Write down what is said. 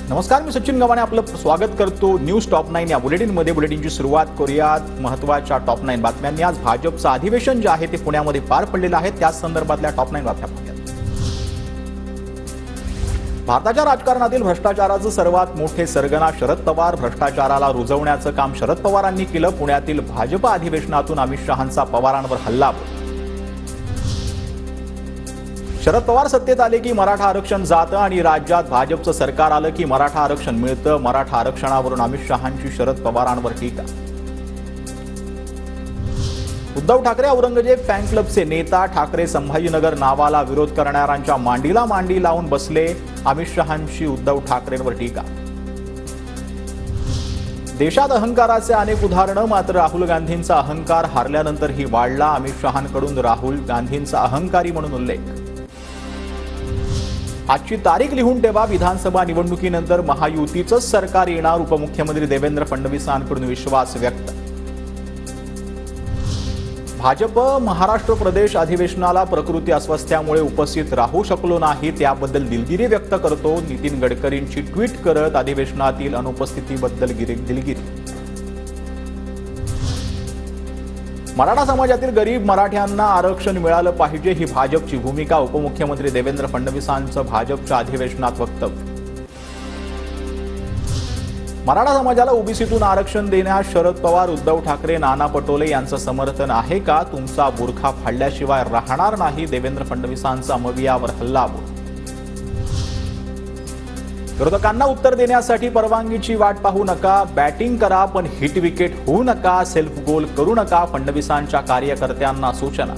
नमस्कार, मी सचिन गव्हाणे आपलं स्वागत करतो न्यूज टॉप 9 या बुलेटिनमध्ये. बुलेटिनची सुरुवात करूयात महत्त्वाच्या टॉप 9 बातम्यांनी. आज भाजपचं अधिवेशन जे आहे ते पुण्यामध्ये पार पडलेलं आहे. त्याच संदर्भातल्या टॉप 9 बातम्या पाहूयात. भारताच्या राजकारणातील भ्रष्टाचाराचं सर्वात मोठे सरगना शरद पवार. भ्रष्टाचाराला रुजवण्याचं काम शरद पवारांनी केलं. पुण्यातील भाजप अधिवेशनातून अमित शहांचा पवारांवर हल्लाबोल. शरद पवार सत्तेत आले की मराठा आरक्षण जातं आणि राज्यात भाजपचं सरकार आलं की मराठा आरक्षण मिळतं. मराठा आरक्षणावरून अमित शहांची शरद पवारांवर टीका. उद्धव ठाकरे औरंगजेब फॅन क्लबचे नेता. ठाकरे संभाजीनगर नावाला विरोध करणाऱ्यांच्या मांडीला मांडी लावून बसले. अमित शहांची उद्धव ठाकरेंवर टीका. देशात अहंकाराचे अनेक उदाहरणं, मात्र राहुल गांधींचा अहंकार हारल्यानंतरही वाढला. अमित शहांकडून राहुल गांधींचा अहंकारी म्हणून उल्लेख. आजची तारीख लिहून ठेवा. विधानसभा निवडणुकीनंतर महायुतीचंच सरकार येणार. उपमुख्यमंत्री देवेंद्र फडणवीसांकडून विश्वास व्यक्त. भाजप महाराष्ट्र प्रदेश अधिवेशनाला प्रकृती अस्वस्थ्यामुळे उपस्थित राहू शकलो नाही, त्याबद्दल दिलगिरी व्यक्त करतो. नितीन गडकरींची ट्विट करत अधिवेशनातील अनुपस्थितीबद्दल दिलगिरी. मराठा समाजातील गरीब मराठ्यांना आरक्षण मिळालं पाहिजे ही भाजपची भूमिका. उपमुख्यमंत्री देवेंद्र फडणवीसांचं भाजपच्या अधिवेशनात वक्तव्य. मराठा समाजाला ओबीसीतून आरक्षण देण्यास शरद पवार, उद्धव ठाकरे, नाना पटोले यांचं समर्थन आहे का? तुमचा बुरखा फाडल्याशिवाय राहणार नाही. देवेंद्र फडणवीसांचा मवियावर हल्लाबोल. विरोधकांना उत्तर देण्यासाठी परवानगीची वाट पाहू नका. बॅटिंग करा पण हिट विकेट होऊ नका. सेल्फ गोल करू नका. फडणवीसांच्या कार्यकर्त्यांना सूचना.